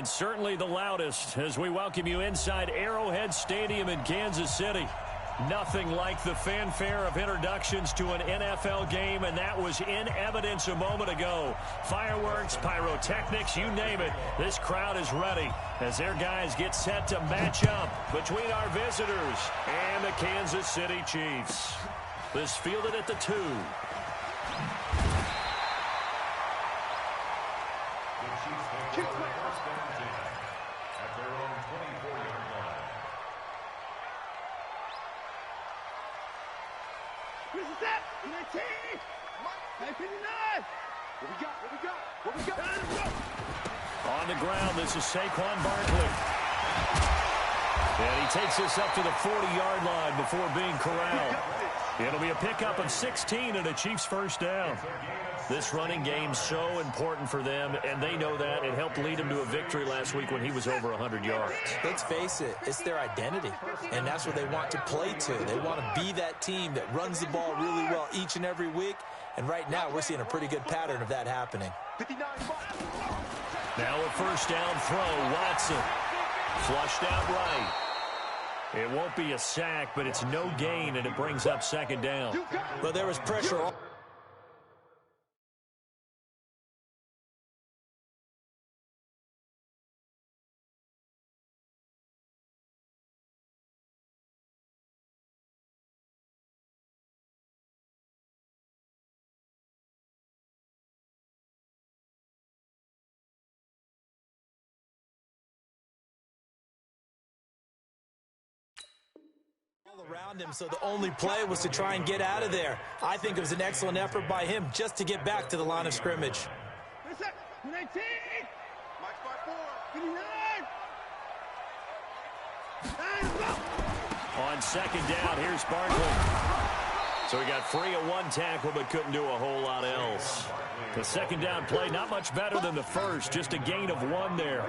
And certainly the loudest as we welcome you inside Arrowhead Stadium in Kansas City. Nothing like the fanfare of introductions to an NFL game, and that was in evidence a moment ago. Fireworks, pyrotechnics, you name it. This crowd is ready as their guys get set to match up between our visitors and the Kansas City Chiefs. This fielded at the 2. On the ground, this is Saquon Barkley. And he takes this up to the 40-yard line before being corralled. It'll be a pickup of 16 and a Chiefs first down. This running game's so important for them, and they know that. It helped lead them to a victory last week when he was over 100 yards. Let's face it, it's their identity, and that's what they want to play to. They want to be that team that runs the ball really well each and every week, and right now we're seeing a pretty good pattern of that happening. Now a first down throw, Watson. Flushed out right. It won't be a sack, but it's no gain, and it brings up second down. Well, there was pressure on. Around him, so the only play was to try and get out of there. I think it was an excellent effort by him just to get back to the line of scrimmage. 19. On second down, here's Barkley. So he got free of one tackle but couldn't do a whole lot else. The second down play not much better than the first, just a gain of 1 there.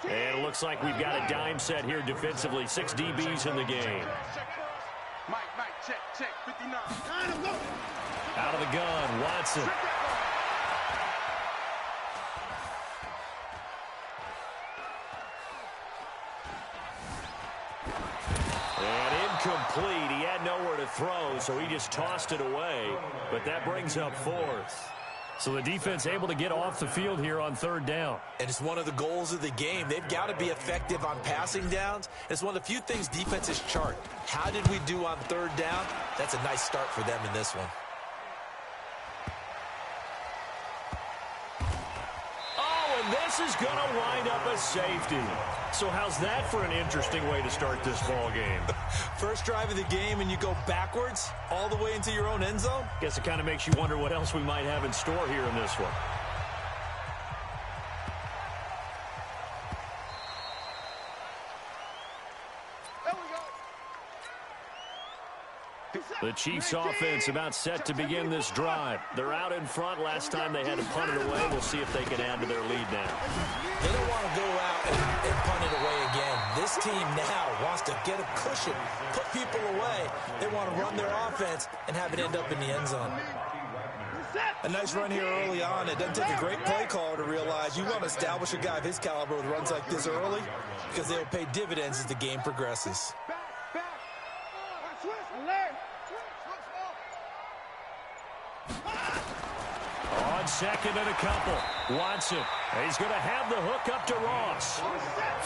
And it looks like we've got a dime set here defensively. 6 DBs in the game. Check, 59. Out of the gun, Watson. And incomplete. He had nowhere to throw, so he just tossed it away. But that brings up 4th. So the defense able to get off the field here on third down. And it's one of the goals of the game. They've got to be effective on passing downs. It's one of the few things defenses chart. How did we do on third down? That's a nice start for them in this one. Oh, and this is going to wind up a safety. So how's that for an interesting way to start this ball game? First drive of the game and you go backwards all the way into your own end zone? Guess it kind of makes you wonder what else we might have in store here in this one. The Chiefs offense about set to begin this drive. They're out in front. Last time they had to punt it away. We'll see if they can add to their lead now. They don't want to go out and punt it away again. This team now wants to get a cushion, put people away. They want to run their offense and have it end up in the end zone. A nice run here early on. It doesn't take a great play caller to realize you want to establish a guy of his caliber with runs like this early because they'll pay dividends as the game progresses. On second and a couple. Watson. He's going to have the hook up to Ross.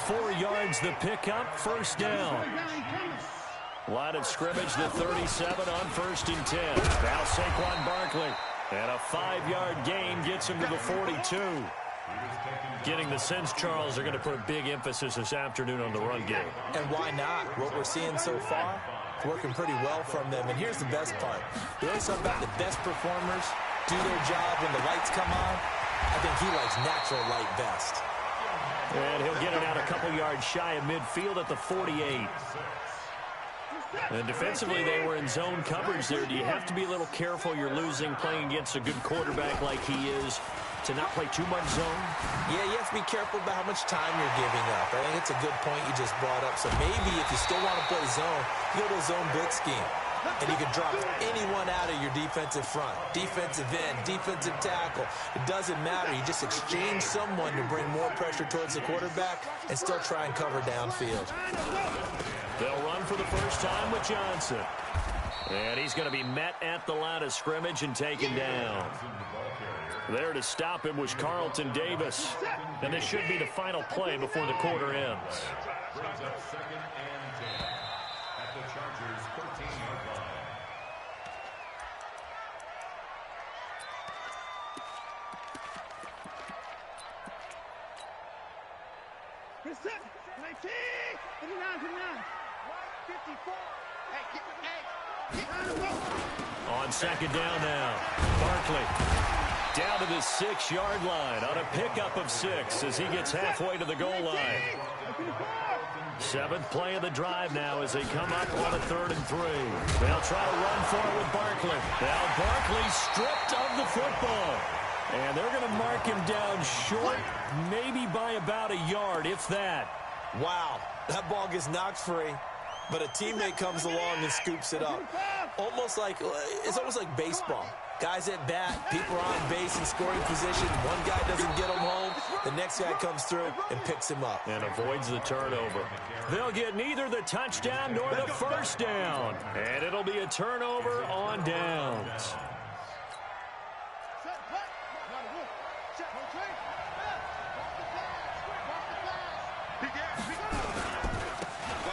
4 yards the pickup. First down. Line of scrimmage, the 37 on 1st and 10. Now Saquon Barkley. And a 5-yard gain gets him to the 42. Getting the sense, Charles, are going to put a big emphasis this afternoon on the run game. And why not? What we're seeing so far, it's working pretty well from them. And here's the best part. They always talk about the best performers do their job when the lights come on. I think he likes natural light best. And he'll get it out a couple yards shy of midfield at the 48. And defensively, they were in zone coverage there. Do you have to be a little careful? You're losing playing against a good quarterback like he is to not play too much zone? Yeah, you have to be careful about how much time you're giving up. I think it's a good point you just brought up. So maybe if you still want to play zone, you go to a zone blitz scheme. and you can drop anyone out of your defensive front. Defensive end, defensive tackle. It doesn't matter. You just exchange someone to bring more pressure towards the quarterback and still try and cover downfield. They'll run for the first time with Johnson. And he's going to be met at the line of scrimmage and taken down. There to stop him was Carlton Davis. And this should be the final play before the quarter ends. On second down now, Barkley down to the 6-yard line on a pickup of 6 as he gets halfway to the goal line. 7th play of the drive now as they come up on a 3rd and 3. They'll try to run for it with Barkley. Now Barkley stripped of the football. And they're going to mark him down short, maybe by about a yard, if that. Wow, that ball gets knocked free, but a teammate comes along and scoops it up. It's almost like baseball. Guys at bat, people are on base in scoring position. One guy doesn't get him home. The next guy comes through and picks him up. And avoids the turnover. They'll get neither the touchdown nor the first down. And it'll be a turnover on downs.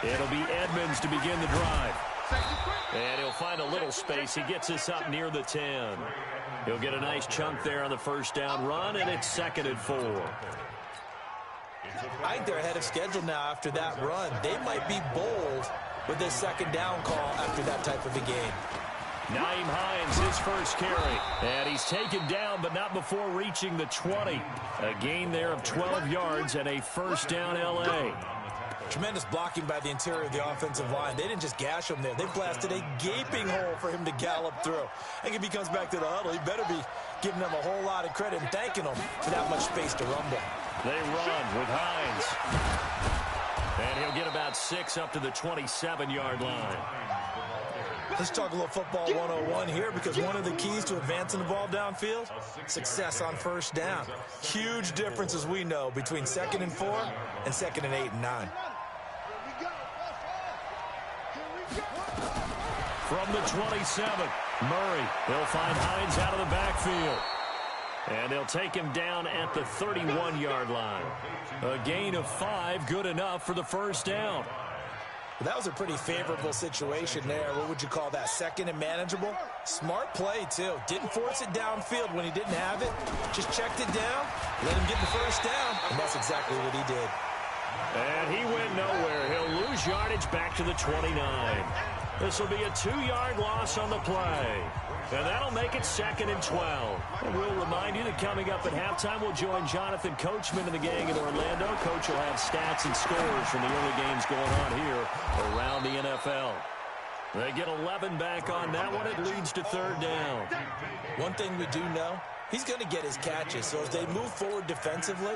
It'll be Edmonds to begin the drive. And he'll find a little space. He gets us up near the 10. He'll get a nice chunk there on the first down run, and it's 2nd and 4. I think they're ahead of schedule now after that run. They might be bold with this 2nd down call after that type of a game. Nyheim Hines, his first carry. And he's taken down, but not before reaching the 20. A gain there of 12 yards and a first down L.A. Tremendous blocking by the interior of the offensive line. They didn't just gash him there. They blasted a gaping hole for him to gallop through. I think if he comes back to the huddle, he better be giving them a whole lot of credit and thanking them for that much space to rumble. They run with Hines. And he'll get about 6 up to the 27-yard line. Let's talk a little football 101 here, because one of the keys to advancing the ball downfield, success on first down. Huge difference, as we know, between 2nd and 4 and 2nd and 8 and 9. From the 27, Murray. They'll find Hines out of the backfield. And they'll take him down at the 31-yard line. A gain of 5, good enough for the first down. That was a pretty favorable situation there. What would you call that? 2nd and manageable? Smart play, too. Didn't force it downfield when he didn't have it. Just checked it down, let him get the first down, and that's exactly what he did. And he went nowhere. He'll lose yardage back to the 29. This will be a 2-yard loss on the play. And that'll make it 2nd and 12. And we'll remind you that coming up at halftime, we'll join Jonathan Coachman and the gang in Orlando. Coach will have stats and scores from the early games going on here around the NFL. They get 11 back on that one. It leads to 3rd down. One thing we do know, he's going to get his catches. So as they move forward defensively,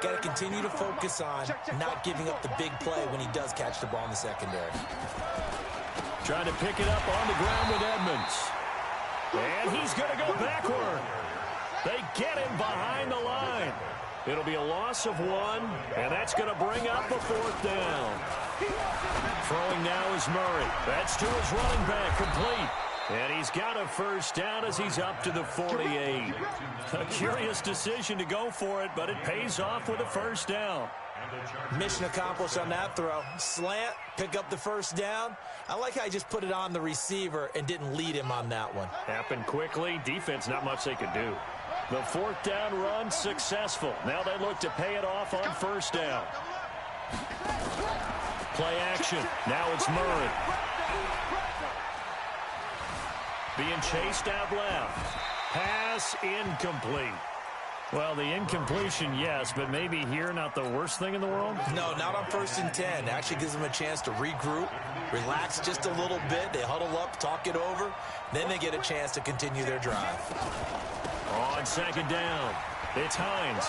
got to continue to focus on not giving up the big play when he does catch the ball in the secondary. Trying to pick it up on the ground with Edmonds. And he's going to go backward. They get him behind the line. It'll be a loss of 1, and that's going to bring up a 4th down. Throwing now is Murray. That's to his running back, complete. And he's got a first down as he's up to the 48. A curious decision to go for it, but it pays off with a first down. Mission accomplished on that throw. Slant, pick up the first down. I like how he just put it on the receiver and didn't lead him on that one. Happened quickly. Defense, not much they could do. The 4th down run successful. Now they look to pay it off on first down. Play action. Now it's Murray. Being chased out left. Pass incomplete. Well, the incompletion, yes, but maybe here not the worst thing in the world? No, not on 1st and 10. Actually gives them a chance to regroup, relax just a little bit. They huddle up, talk it over. Then they get a chance to continue their drive. On 2nd down, it's Hines.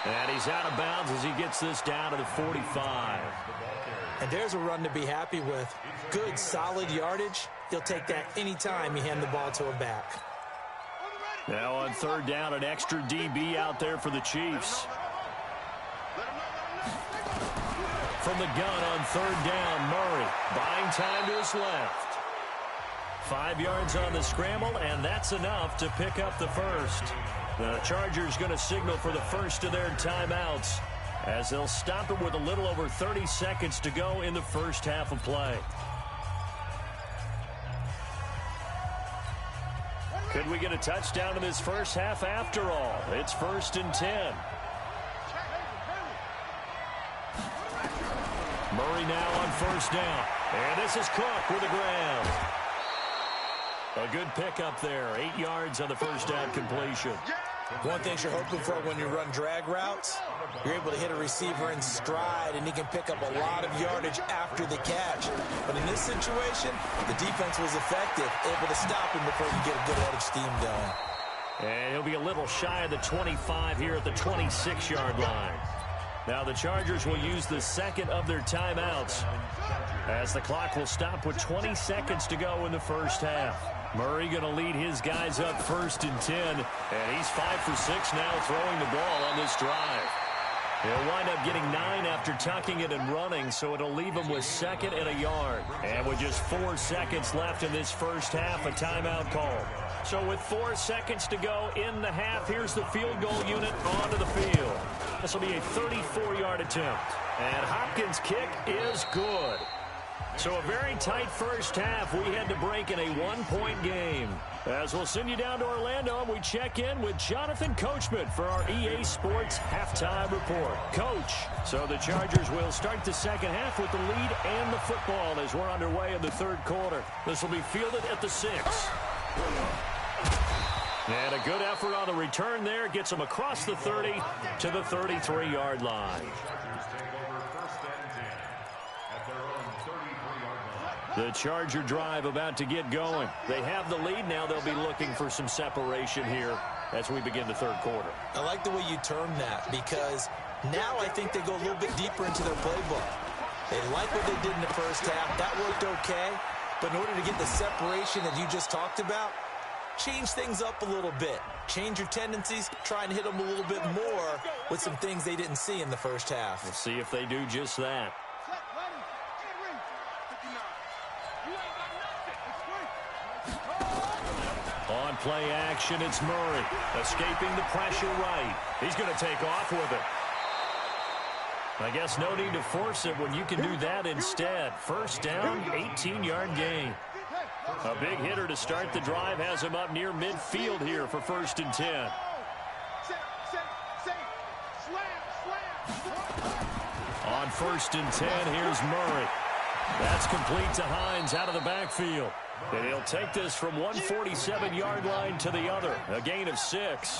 And he's out of bounds as he gets this down to the 45. And there's a run to be happy with. Good, solid yardage. He'll take that anytime you hand the ball to him back. Now on third down, an extra DB out there for the Chiefs. From the gun on third down, Murray buying time to his left. 5 yards on the scramble, and that's enough to pick up the first. The Chargers going to signal for the first of their timeouts as they'll stop it with a little over 30 seconds to go in the first half of play. Could we get a touchdown in this first half after all? It's 1st and 10. Murray now on first down. And this is Cook with the ground. A good pickup there. 8 yards on the first down completion. One thing you're hoping for when you run drag routes, you're able to hit a receiver in stride, and he can pick up a lot of yardage after the catch. But in this situation, the defense was effective, able to stop him before he get a good head of steam going. And he'll be a little shy of the 25 here at the 26-yard line. Now the Chargers will use the second of their timeouts as the clock will stop with 20 seconds to go in the first half. Murray going to lead his guys up 1st and 10, and he's 5 for 6 now throwing the ball on this drive. He'll wind up getting 9 after tucking it and running, so it'll leave him with 2nd and a yard. And with just 4 seconds left in this first half, a timeout call. So with 4 seconds to go in the half, here's the field goal unit onto the field. This will be a 34-yard attempt. And Hopkins' kick is good. So a very tight first half. We had to break in a 1-point game. As we'll send you down to Orlando, and we check in with Jonathan Coachman for our EA Sports Halftime Report. Coach, so the Chargers will start the second half with the lead and the football as we're underway in the third quarter. This will be fielded at the 6. And a good effort on the return there. Gets them across the 30 to the 33-yard line. The Charger drive about to get going. They have the lead now. They'll be looking for some separation here as we begin the third quarter. I like the way you term that, because now I think they go a little bit deeper into their playbook. They like what they did in the first half. That worked okay. But in order to get the separation that you just talked about, change things up a little bit. Change your tendencies. Try and hit them a little bit more with some things they didn't see in the first half. We'll see if they do just that. On play action, it's Murray. Escaping the pressure right. He's going to take off with it. I guess no need to force it when you can do that instead. First down, 18-yard gain. A big hitter to start the drive has him up near midfield here for 1st and 10. On 1st and 10, here's Murray. That's complete to Hines out of the backfield. And he'll take this from 147-yard line to the other. A gain of 6.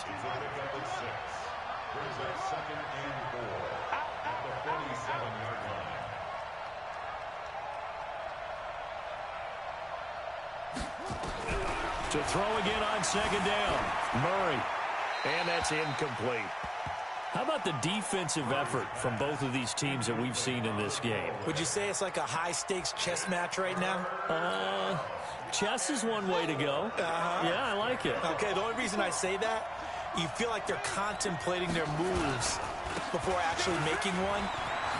To throw again on second down. Murray. And that's incomplete. How about the defensive effort from both of these teams that we've seen in this game? Would you say it's like a high-stakes chess match right now? Chess is one way to go. Yeah, I like it. Okay, the only reason I say that, you feel like they're contemplating their moves before actually making one,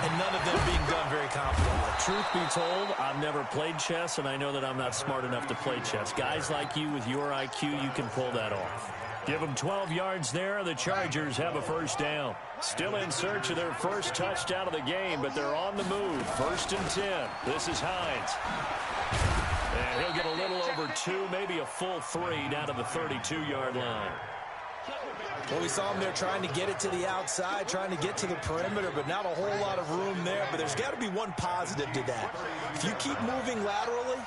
and none of them being done very confidently. Truth be told, I've never played chess, and I know that I'm not smart enough to play chess. Guys like you with your IQ, you can pull that off. Give them 12 yards there. The Chargers have a first down. Still in search of their first touchdown of the game, but they're on the move. 1st and 10. This is Hines. And he'll get a little over 2, maybe a full 3 down to the 32-yard line. Well, we saw him there trying to get it to the outside, trying to get to the perimeter, but not a whole lot of room there. But there's got to be one positive to that. If you keep moving laterally,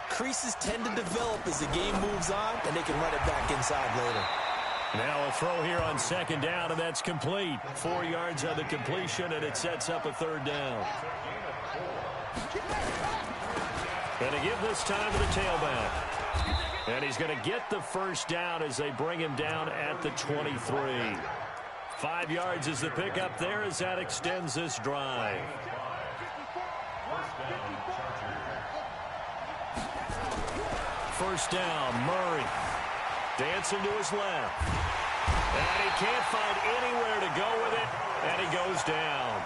creases tend to develop as the game moves on, and they can run it back inside later. Now a throw here on second down, and that's complete. 4 yards on the completion, and it sets up a third down. Going to give this time to the tailback. And he's going to get the first down as they bring him down at the 23. 5 yards is the pickup there as that extends this drive. first down. Murray dancing to his left. And he can't find anywhere to go with it, and he goes down.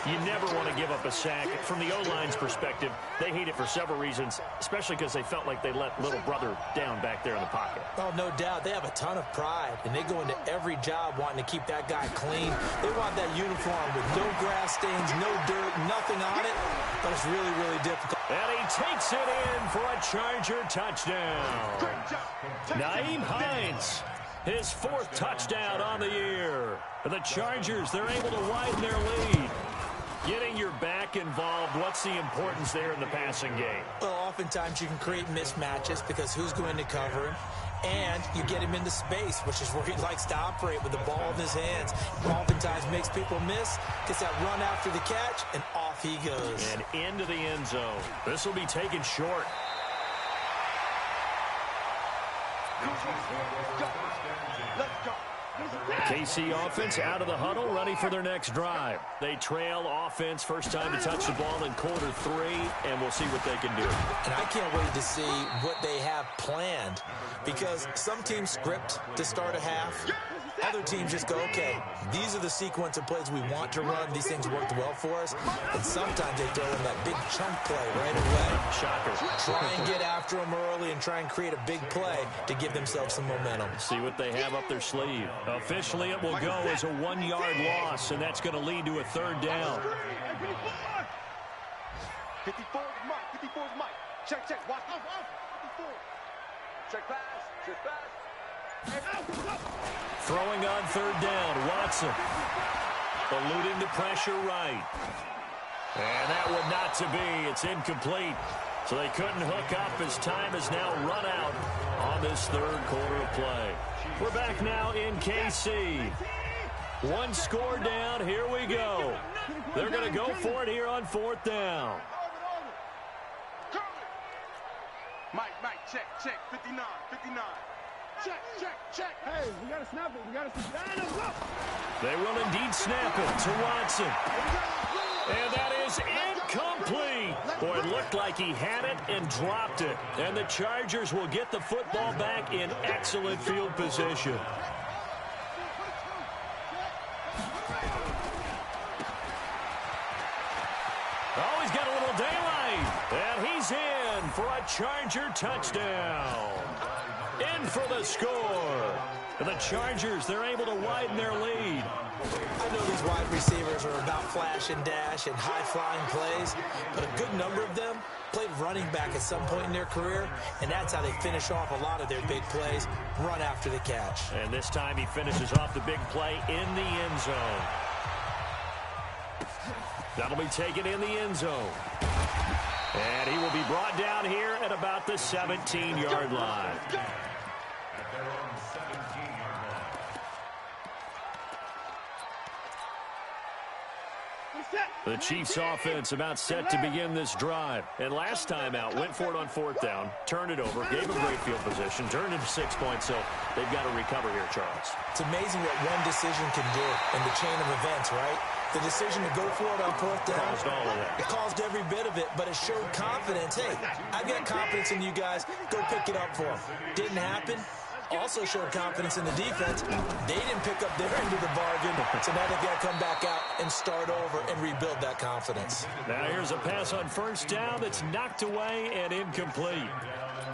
You never want to give up a sack. From the O-line's perspective, they hate it for several reasons, especially because they felt like they let little brother down back there in the pocket. Oh, no doubt. They have a ton of pride, and they go into every job wanting to keep that guy clean. They want that uniform with no grass stains, no dirt, nothing on it, but it's really, really difficult. And he takes it in for a Charger touchdown. Nyheim Hines, his 4th touchdown on the year. For the Chargers, they're able to widen their lead. Getting your back involved, what's the importance there in the passing game? Well, oftentimes you can create mismatches because who's going to cover him? And you get him into space, which is where he likes to operate with the ball in his hands. Oftentimes makes people miss, gets that run after the catch, and off he goes. And into the end zone. This will be taken short. Let's go. KC offense out of the huddle, ready for their next drive. They trail offense, first time to touch the ball in quarter 3, and we'll see what they can do. And I can't wait to see what they have planned, because some teams script to start a half. Other teams just go, okay, these are the sequence of plays we want to run. These things worked well for us. And sometimes they throw in that big chunk play right away. Shocker. Try and get after them early and try and create a big play to give themselves some momentum. See what they have up their sleeve. Officially, it will go as a 1-yard loss, and that's going to lead to a 3rd down. 54 is Mike. 54 is Mike. Check, check. Watch. 54. Check pass. Check pass. Throwing on 3rd down, Watson. Eluding the pressure right. And that would not to be. It's incomplete. So they couldn't hook up as time has now run out on this 3rd quarter of play. We're back now in KC. 1 score down. Here we go. They're going to go for it here on 4th down. Mike, check, 59, 59. Check. Hey, we got to snap it. We got to snap it. They will indeed snap it to Watson. And that is incomplete. Boy, it looked like he had it and dropped it. And the Chargers will get the football back in excellent field position. Oh, he's got a little daylight. And he's in for a Charger touchdown. In for the score. And the Chargers, they're able to widen their lead. I know these wide receivers are about flash and dash and high-flying plays, but a good number of them played running back at some point in their career, and that's how they finish off a lot of their big plays, run after the catch. And this time he finishes off the big play in the end zone. That'll be taken in the end zone. And he will be brought down here at about the 17-yard line. The Chiefs offense about set to begin this drive. And last time out, went for it on 4th down, turned it over, gave them great field position, turned into 6 points, so they've got to recover here, Charles. It's amazing what one decision can do in the chain of events, right? The decision to go for it on 4th down, Caused all of that. It caused every bit of it, but it showed confidence. Hey, I've got confidence in you guys. Go pick it up for them. Didn't happen. Also showed confidence in the defense. They didn't pick up their end of the bargain, so now they've got to come back out and start over and rebuild that confidence. Now here's a pass on 1st down that's knocked away and incomplete.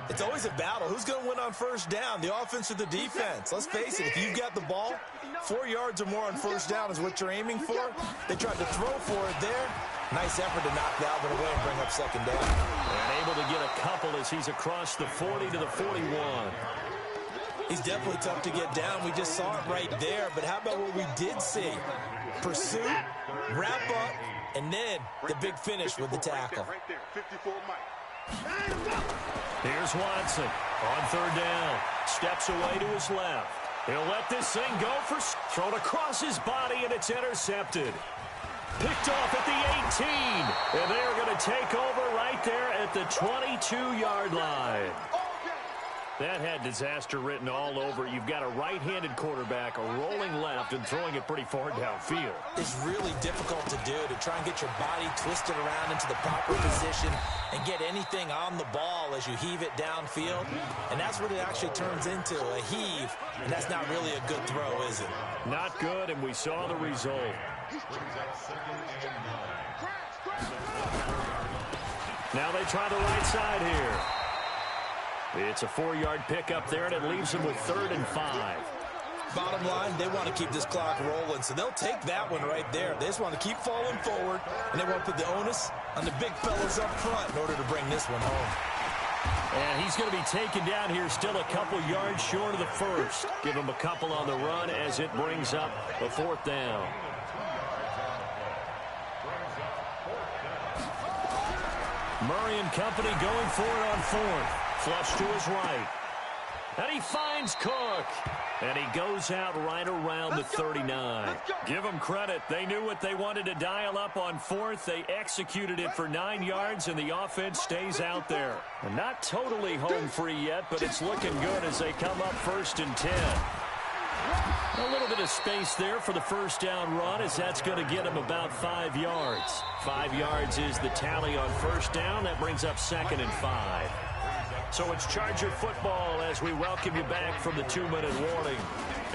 It's always a battle. Who's going to win on 1st down, the offense or the defense? Let's face it, if you've got the ball, 4 yards or more on 1st down is what you're aiming for. They tried to throw for it there. Nice effort to knock that one away and bring up 2nd down. And able to get a couple as he's across the 40 to the 41. He's definitely tough to get down. We just saw it right there. But how about what we did see? Pursuit, wrap up, and then the big finish with the tackle. Right there, 54 Mike. Here's Watson on 3rd down. Steps away to his left. He'll let this thing go for thrown across his body, and it's intercepted. Picked off at the 18. And they're going to take over right there at the 22-yard line. That had disaster written all over. You've got a right-handed quarterback, a rolling left, and throwing it pretty far downfield. It's really difficult to do, to try and get your body twisted around into the proper position and get anything on the ball as you heave it downfield. And that's what it actually turns into, a heave. And that's not really a good throw, is it? Not good, and we saw the result. Now they try the right side here. It's a 4-yard pickup there, and it leaves them with 3rd and 5. Bottom line, they want to keep this clock rolling, so they'll take that one right there. They just want to keep falling forward, and they want to put the onus on the big fellas up front in order to bring this one home. And he's going to be taken down here, still a couple yards short of the first. Give him a couple on the run as it brings up a 4th down. Murray and company going for it on 4th. Flush to his right. And he finds Cook. And he goes out right around the 39. Give them credit. They knew what they wanted to dial up on 4th. They executed it for 9 yards, and the offense stays out there. And not totally home free yet, but it's looking good as they come up 1st and 10. A little bit of space there for the first down run, as that's going to get him about 5 yards. 5 yards is the tally on first down. That brings up 2nd and 5. So it's Charger football as we welcome you back from the 2-minute warning.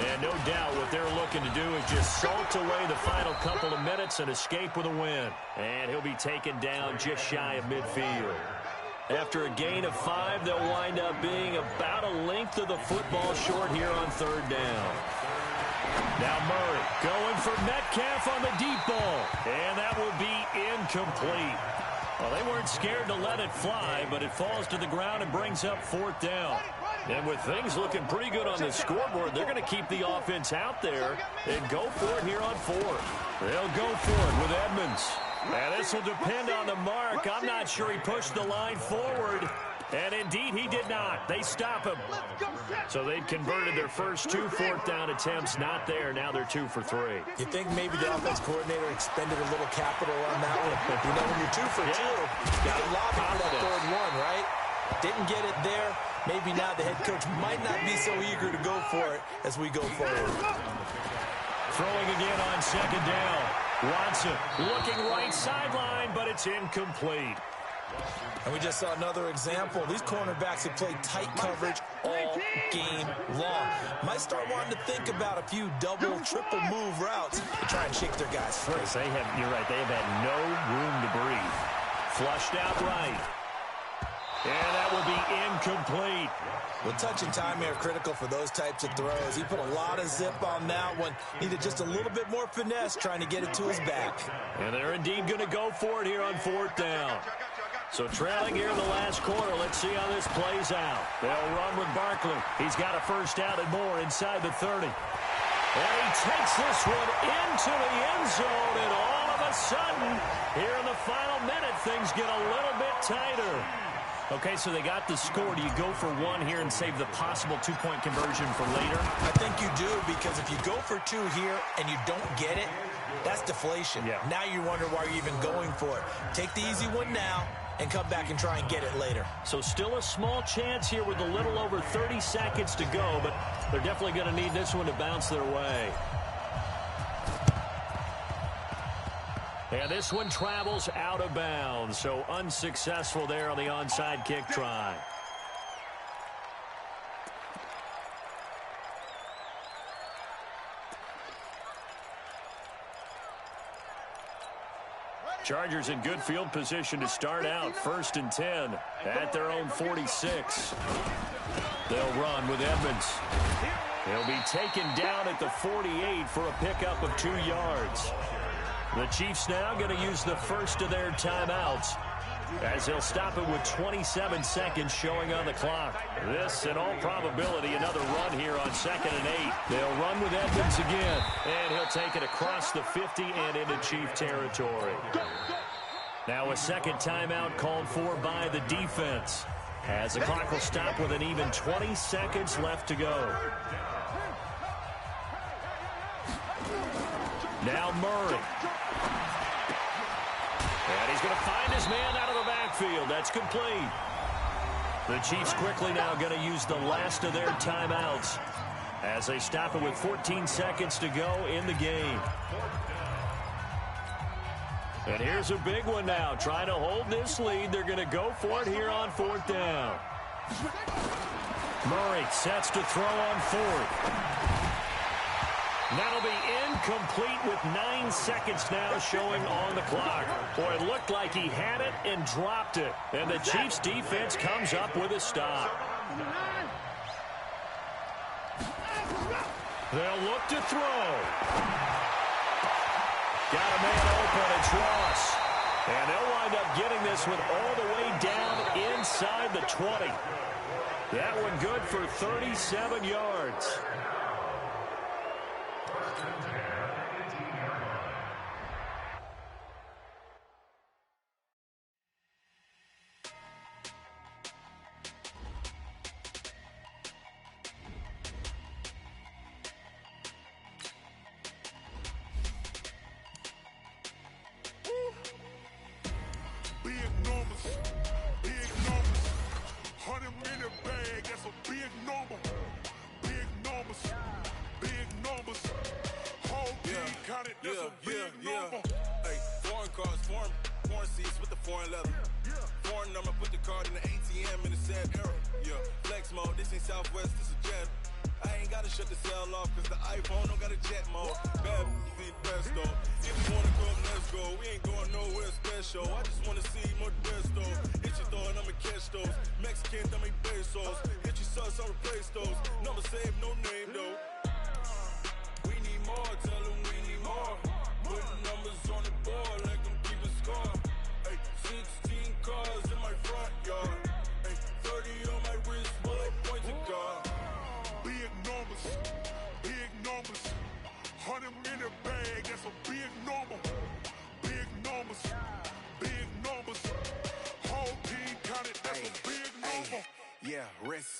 And no doubt what they're looking to do is just salt away the final couple of minutes and escape with a win. And he'll be taken down just shy of midfield. After a gain of 5, they'll wind up being about a length of the football short here on 3rd down. Now Murray going for Metcalf on the deep ball. And that will be incomplete. Well, they weren't scared to let it fly, but it falls to the ground and brings up 4th down. And with things looking pretty good on the scoreboard, they're going to keep the offense out there and go for it here on 4th. They'll go for it with Edmonds. And this will depend on the mark. I'm not sure he pushed the line forward. And indeed, he did not. They stop him. So they'd converted their first 2 4th down attempts. Not there. Now they're 2 for 3. You think maybe the offense coordinator expended a little capital on that one? You know, when you're 2 for 2, you can lobby for that 3rd one, right? Didn't get it there. Maybe now the head coach might not be so eager to go for it as we go forward. Throwing again on 2nd down. Watson looking right sideline, but it's incomplete. And we just saw another example. These cornerbacks have played tight coverage all game long. Might start wanting to think about a few double, triple move routes to try and shake their guys free. You're right, they have had no room to breathe. Flushed out right. And that will be incomplete. Well, touch and time are critical for those types of throws. He put a lot of zip on that one. Needed just a little bit more finesse trying to get it to his back. And they're indeed going to go for it here on 4th down. So trailing here in the last quarter. Let's see how this plays out. They'll run with Barkley. He's got a first down and more inside the 30. And he takes this one into the end zone. And all of a sudden, here in the final minute, things get a little bit tighter. Okay, so they got the score. Do you go for 1 here and save the possible 2-point conversion for later? I think you do, because if you go for 2 here and you don't get it, that's deflation. Yeah. Now you wonder why you're even going for it. Take the easy one now and come back and try and get it later. So still a small chance here with a little over 30 seconds to go, but they're definitely going to need this one to bounce their way. And this one travels out of bounds, so unsuccessful there on the onside kick try. Chargers in good field position to start out. 1st and 10 at their own 46. They'll run with Edmonds. He'll be taken down at the 48 for a pickup of 2 yards. The Chiefs now going to use the first of their timeouts as they'll stop it with 27 seconds showing on the clock. This, in all probability, another run here on 2nd and 8. They'll run with Edmonds again, and he'll take it across the 50 and into Chief territory. Now a second timeout called for by the defense, as the clock will stop with an even 20 seconds left to go. Now Murray. And he's going to find his man out of the backfield. That's complete. The Chiefs quickly now going to use the last of their timeouts as they stop it with 14 seconds to go in the game. And here's a big one now. Trying to hold this lead. They're going to go for it here on 4th down. Murray sets to throw on 4th. That'll be incomplete with 9 seconds now showing on the clock. Boy, it looked like he had it and dropped it. And the Chiefs defense comes up with a stop. They'll look to throw. Got a man open. It's Ross. And they'll wind up getting this one all the way down inside the 20. That one good for 37 yards.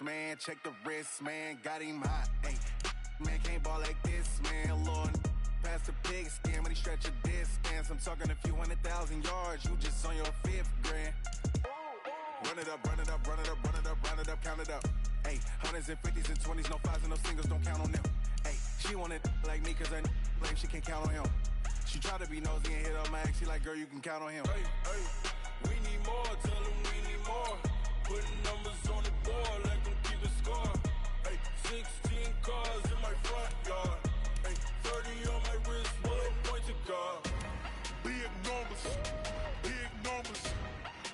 Man, check the wrist, man, got him hot. Hey, man, can't ball like this, man. Lord, past the pig skin when he stretch a distance. I'm talking a few 100,000 yards. You just on your 5th grand. Run it up, run it up, run it up, run it up, run it up, count it up. Hey, 100s and 50s and 20s, no 5s and no singles, don't count on them. Hey, she want it like me, cause I like she can't count on him. She try to be nosy and hit up my ex. She like, girl, you can count on him. Hey, hey, we need more, tell him we need more. Putting numbers on the board like I'm keeping score. Hey, 16 cars in my front yard. Hey, 30 on my wrist, what point to guard. Big numbers,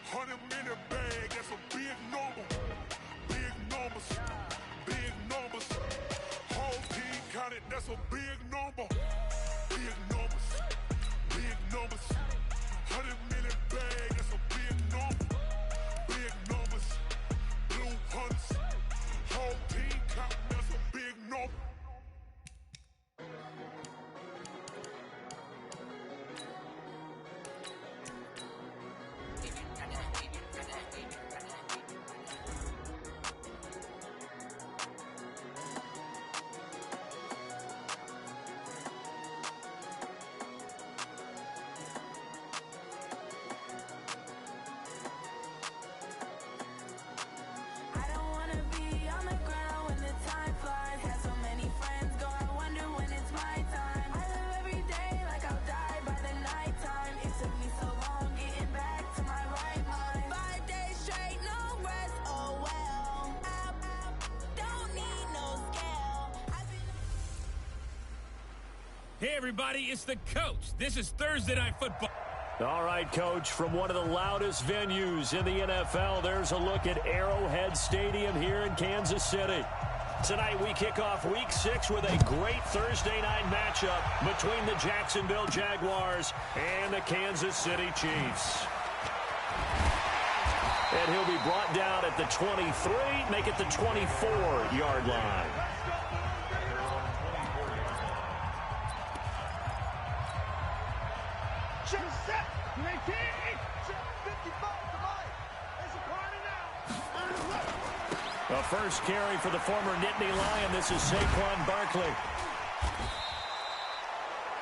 100 in the bag, that's a big number. Big numbers, whole team counted, that's a big number. Big numbers, 100 in the bag, that's a big number. Big numbers, blue hunts, whole team counting, that's a big number. Hey, everybody, it's the coach. This is Thursday Night Football. All right, Coach, from one of the loudest venues in the NFL, there's a look at Arrowhead Stadium here in Kansas City. Tonight, we kick off Week 6 with a great Thursday night matchup between the Jacksonville Jaguars and the Kansas City Chiefs. And he'll be brought down at the 23, make it the 24-yard line. A first carry for the former Nittany Lion. This is Saquon Barkley.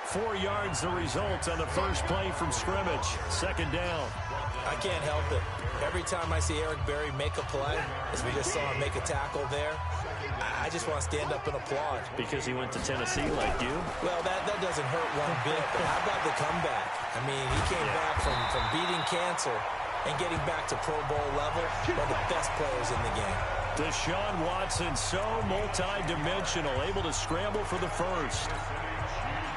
4 yards the result on the first play from scrimmage. Second down. I can't help it. Every time I see Eric Berry make a play, as we just saw him make a tackle there, I just want to stand up and applaud. Because he went to Tennessee like you? Well, that doesn't hurt one bit, but how about the comeback? I mean, he came back from beating cancer and getting back to Pro Bowl level, one of the best players in the game. Deshaun Watson, so multi-dimensional, able to scramble for the first.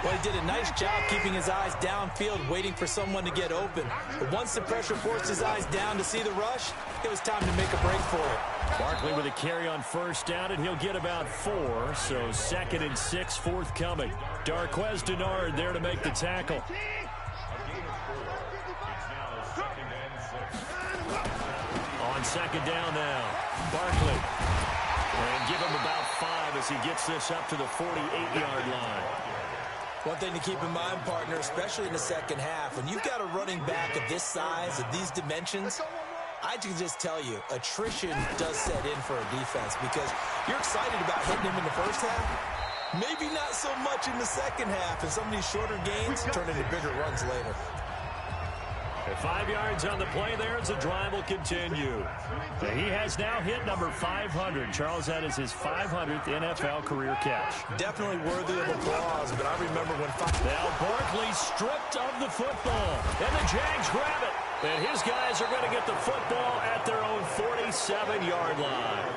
Well, he did a nice job keeping his eyes downfield, waiting for someone to get open. But once the pressure forced his eyes down to see the rush, it was time to make a break for it. Barkley with a carry on first down, and he'll get about 4, so 2nd and 6 forthcoming. Darquez Denard there to make the tackle. On 2nd down now, Barkley. And give him about 5 as he gets this up to the 48-yard line. One thing to keep in mind, partner, especially in the second half, when you've got a running back of this size, of these dimensions, I can just tell you, attrition does set in for a defense because you're excited about hitting him in the first half. Maybe not so much in the second half, and some of these shorter gains turn into bigger runs later. 5 yards on the play there as the drive will continue. He has now hit number 500. Charles, that is his 500th NFL career catch. Definitely worthy of applause, but I remember when... Now Barkley stripped of the football, and the Jags grab it. And his guys are going to get the football at their own 47-yard line.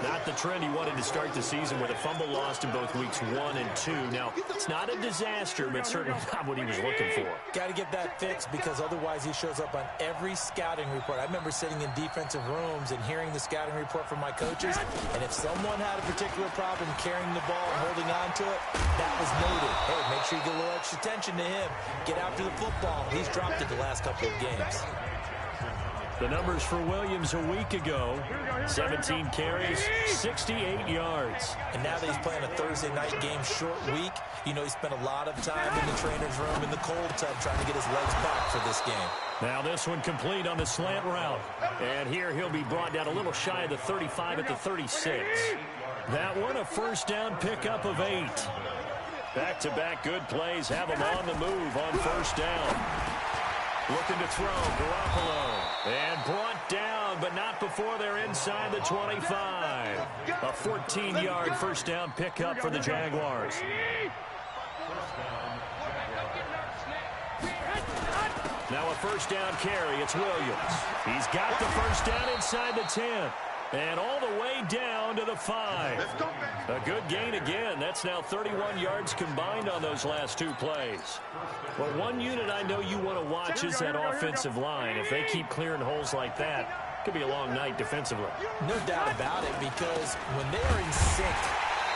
Not the trend he wanted to start the season with a fumble lost in both weeks 1 and 2. Now, it's not a disaster, but certainly not what he was looking for. Got to get that fixed because otherwise he shows up on every scouting report. I remember sitting in defensive rooms and hearing the scouting report from my coaches, and if someone had a particular problem carrying the ball and holding on to it, that was noted. Hey, make sure you get a little extra attention to him. Get after the football. He's dropped it the last couple of games. The numbers for Williams a week ago, 17 carries, 68 yards. And now that he's playing a Thursday night game, short week, you know he spent a lot of time in the trainer's room in the cold tub trying to get his legs back for this game. Now this one complete on the slant route. And here he'll be brought down a little shy of the 35 at the 36. That one a first down pickup of 8. Back-to-back good plays have him on the move on first down. Looking to throw, Garoppolo. And brought down, but not before they're inside the 25. A 14-yard first down pickup for the Jaguars. Now a first down carry, it's Williams. He's got the first down inside the 10. And all the way down to the 5. A good gain again. That's now 31 yards combined on those last 2 plays. Well, one unit I know you want to watch is that offensive line. If they keep clearing holes like that, it could be a long night defensively. No doubt about it, because when they are in sync,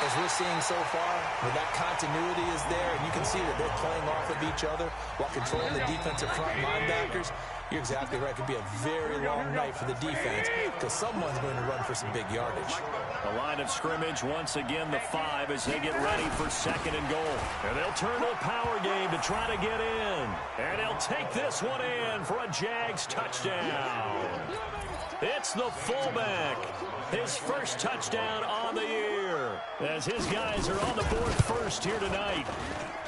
as we're seeing so far, where that continuity is there, and you can see that they're playing off of each other while controlling the defensive front linebackers, you're exactly right. It could be a very long night for the defense because someone's going to run for some big yardage. The line of scrimmage, once again, the 5 as they get ready for 2nd and goal. And they'll turn to a power game to try to get in. And they'll take this one in for a Jags touchdown. It's the fullback. His first touchdown on the year as his guys are on the board first here tonight.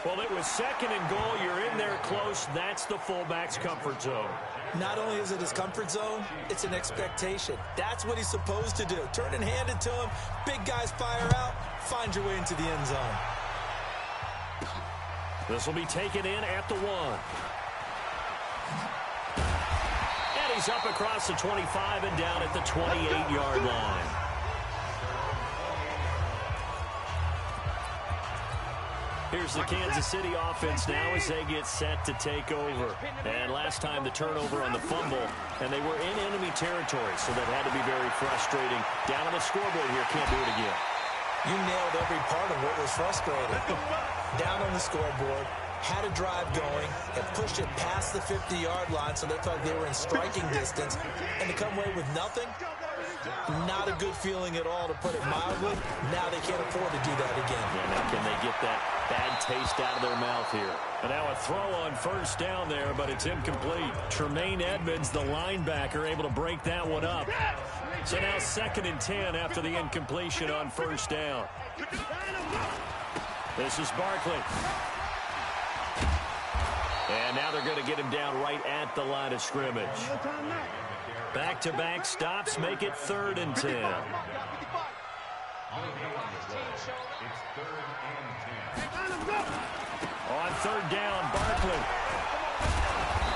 Well, it was 2nd and goal. You're in there close. That's the fullback's comfort zone. Not only is it his comfort zone, it's an expectation. That's what he's supposed to do. Turn and hand it to him. Big guys fire out. Find your way into the end zone. This will be taken in at the 1. And he's up across the 25 and down at the 28-yard line. Here's the Kansas City offense now as they get set to take over. And last time the turnover on the fumble, and they were in enemy territory, so that had to be very frustrating. Down on the scoreboard here, can't do it again. You nailed every part of what was frustrating. Down on the scoreboard, had a drive going, and pushed it past the 50-yard line so they felt like they were in striking distance, and to come away with nothing, not a good feeling at all, to put it mildly. Now they can't afford to do that again. Yeah, now can they get that bad taste out of their mouth here? And now a throw on first down there, but it's incomplete. Tremaine Edmonds, the linebacker, able to break that one up. So now 2nd and 10 after the incompletion on first down. This is Barkley. And now they're going to get him down right at the line of scrimmage. Back-to-back stops make it 3rd and 10. On 3rd down, Barkley.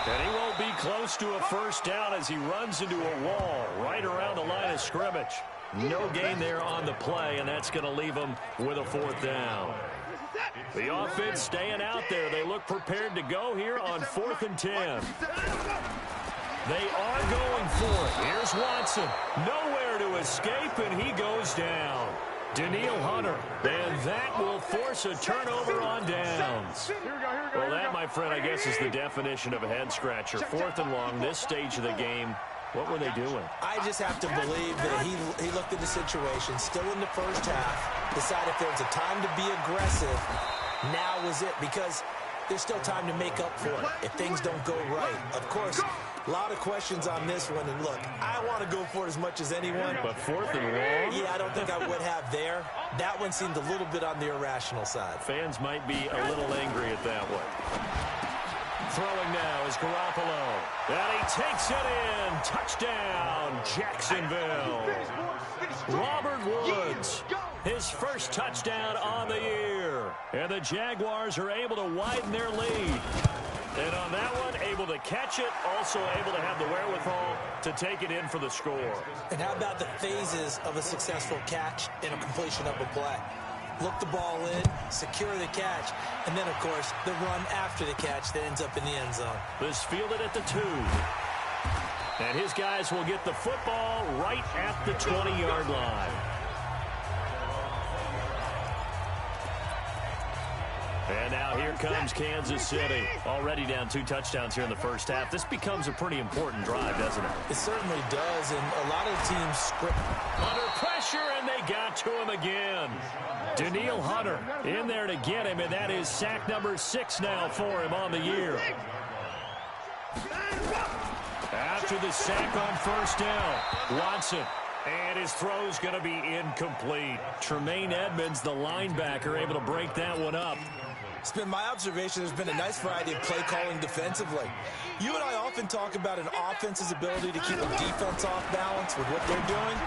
And he won't be close to a first down as he runs into a wall right around the line of scrimmage. No gain there on the play, and that's going to leave him with a 4th down. The offense staying out there. They look prepared to go here on 4th and 10. They are going for it. Here's Watson. Nowhere to escape, and he goes down. Danielle Hunter. And that will force a turnover on downs. Well, that, my friend, I guess is the definition of a head-scratcher. 4th and long, this stage of the game. What were they doing? I just have to believe that he looked at the situation, still in the first half, decided if there was a time to be aggressive, now was it, because there's still time to make up for it if things don't go right. Of course, a lot of questions on this one, and look, I want to go for it as much as anyone. But 4th and long? Yeah, I don't think I would have there. That one seemed a little bit on the irrational side. Fans might be a little angry at that one. Throwing now is Garoppolo. And he takes it in. Touchdown, Jacksonville. Robert Woods, his first touchdown on the year. And the Jaguars are able to widen their lead. And on that one, able to catch it, also able to have the wherewithal to take it in for the score. And how about the phases of a successful catch and a completion of a play? Look the ball in, secure the catch, and then, of course, the run after the catch that ends up in the end zone. This fielded at the 2. And his guys will get the football right at the 20-yard line. And now here comes Kansas City. Already down 2 touchdowns here in the first half. This becomes a pretty important drive, doesn't it? It certainly does, and a lot of teams script. Under pressure, and they got to him again. Danielle Hunter in there to get him, and that is sack number 6 now for him on the year. After the sack on first down, Watson. And his throw's going to be incomplete. Tremaine Edmonds, the linebacker, able to break that one up. It's been my observation there's been a nice variety of play calling defensively. You and I often talk about an offense's ability to keep a defense off balance with what they're doing.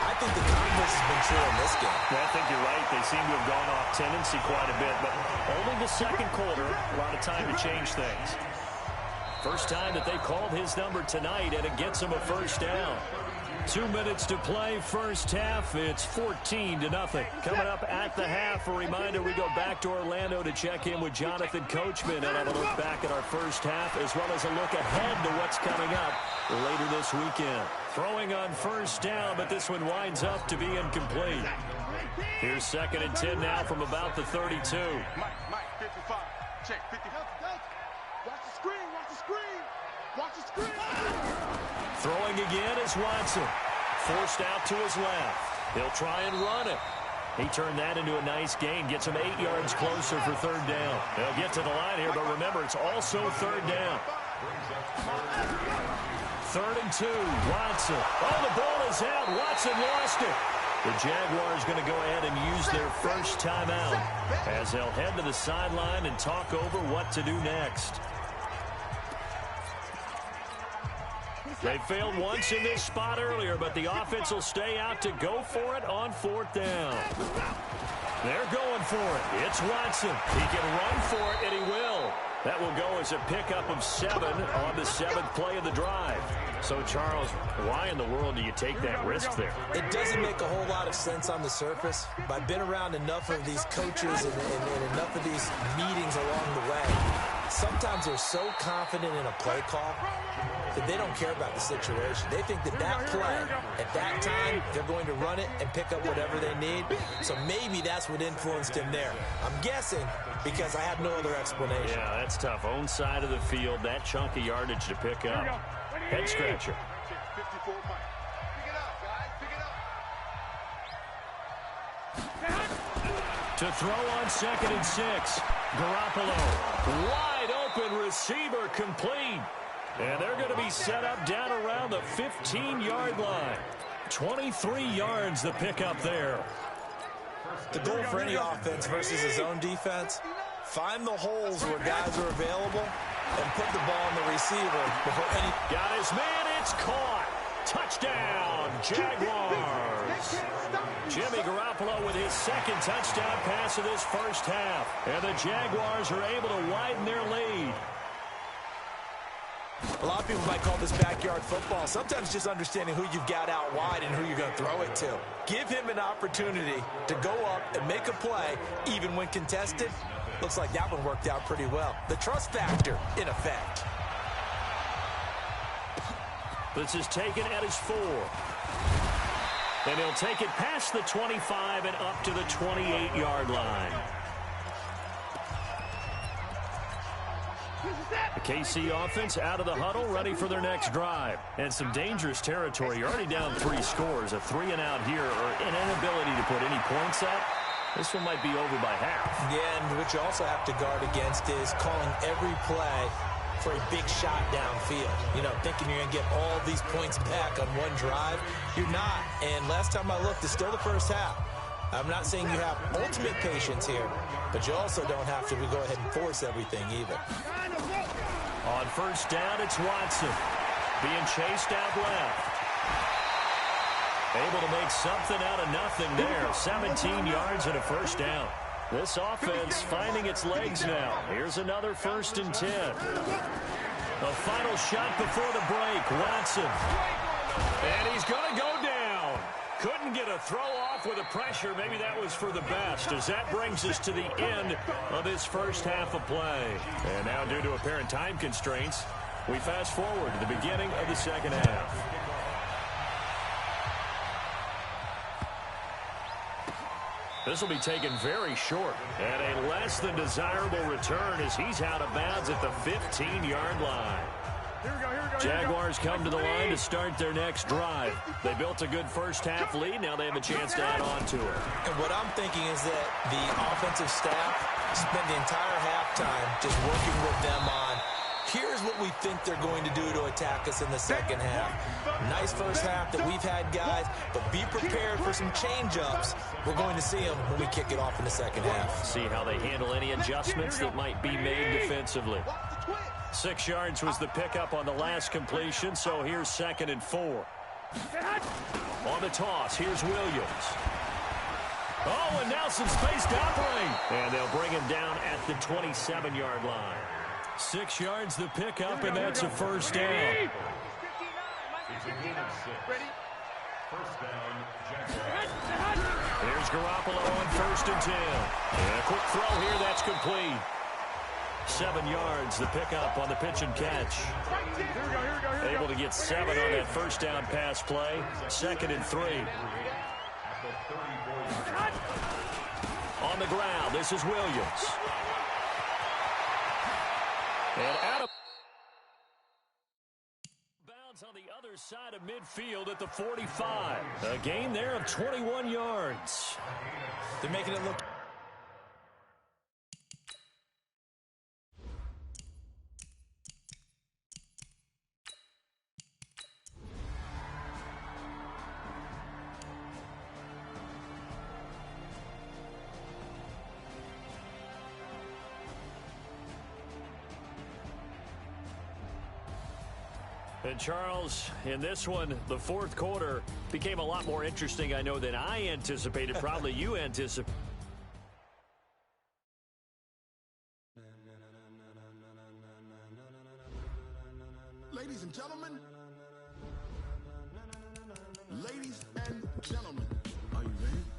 I think the converse has been true in this game. Well, I think you're right. They seem to have gone off tendency quite a bit, but only the second quarter, a lot of time to change things. First time that they've called his number tonight, and it gets him a first down. 2 minutes to play, first half. It's 14-0. Coming up at the half, a reminder we go back to Orlando to check in with Jonathan Coachman and have a look back at our first half, as well as a look ahead to what's coming up later this weekend. Throwing on first down, but this one winds up to be incomplete. Here's 2nd and 10 now from about the 32. Mike, 55. Check, 50. Watch the screen, watch the screen. Watch the screen. Throwing again is Watson. Forced out to his left. He'll try and run it. He turned that into a nice gain. Gets him 8 yards closer for 3rd down. They'll get to the line here, but remember, it's also 3rd down. 3rd and 2. Watson. Oh, the ball is out. Watson lost it. The Jaguars going to go ahead and use their first timeout as they'll head to the sideline and talk over what to do next. They failed once in this spot earlier, but the offense will stay out to go for it on 4th down. They're going for it. It's Watson. He can run for it, and he will. That will go as a pickup of 7 on the 7th play of the drive. So, Charles, why in the world do you take that risk there? It doesn't make a whole lot of sense on the surface, but I've been around enough of these coaches and enough of these meetings along the way. Sometimes they're so confident in a play call that they don't care about the situation. They think that that play, at that time, they're going to run it and pick up whatever they need. So maybe that's what influenced him there. I'm guessing because I have no other explanation. Yeah, that's tough. Own side of the field, that chunk of yardage to pick up. Head scratcher. 54, Mike. Pick it up, guys. Pick it up. To throw on 2nd and 6. Garoppolo. Wide open receiver complete. And they're going to be set up down around the 15-yard line. 23 yards the pickup there. The goal for any offense versus his own defense, find the holes where guys are available and put the ball on the receiver before any... Got his man, it's caught. Touchdown, Jaguars. Jimmy Garoppolo with his second touchdown pass of this first half. And the Jaguars are able to widen their lead. A lot of people might call this backyard football. Sometimes just understanding who you've got out wide and who you're going to throw it to. Give him an opportunity to go up and make a play, even when contested. Looks like that one worked out pretty well. The trust factor in effect. This is taken at his 4. And he'll take it past the 25 and up to the 28-yard line. The KC offense out of the huddle, ready for their next drive. And some dangerous territory. You're already down 3 scores. A 3-and-out here, or an inability to put any points up. This one might be over by half. Yeah, and what you also have to guard against is calling every play for a big shot downfield. You know, thinking you're going to get all these points back on one drive. You're not. And last time I looked, it's still the first half. I'm not saying you have ultimate patience here, but you also don't have to go ahead and force everything either. On first down, it's Watson. Being chased out left. Able to make something out of nothing there. 17 yards and a first down. This offense finding its legs now. Here's another 1st and 10. The final shot before the break. Watson. And he's going to go down. Couldn't get a throw off with the pressure. Maybe that was for the best, as that brings us to the end of this first half of play. And now, due to apparent time constraints, we fast forward to the beginning of the second half. This will be taken very short, and a less than desirable return as he's out of bounds at the 15-yard line. Jaguars come to the line to start their next drive. They built a good first half lead. Now they have a chance to add on to it. And what I'm thinking is that the offensive staff spent the entire halftime just working with them on, here's what we think they're going to do to attack us in the second half. Nice first half that we've had, guys, but be prepared for some change-ups. We're going to see them when we kick it off in the second half. See how they handle any adjustments that might be made defensively. 6 yards was the pickup on the last completion, so here's 2nd and 4. On the toss, here's Williams. Oh, and now some space to operate. And they'll bring him down at the 27-yard line. 6 yards the pickup, and that's a first down. Ready? Here's Garoppolo on 1st and 10. And a quick throw here, that's complete. 7 yards the pickup on the pitch and catch. Able to get 7 on that first down pass play. 2nd and 3. On the ground, this is Williams. And out of bounds on the other side of midfield at the 45. A gain there of 21 yards. They're making it look... And Charles, in this one, the fourth quarter became a lot more interesting, I know, than I anticipated. Probably you anticipated. Ladies and gentlemen, are you ready?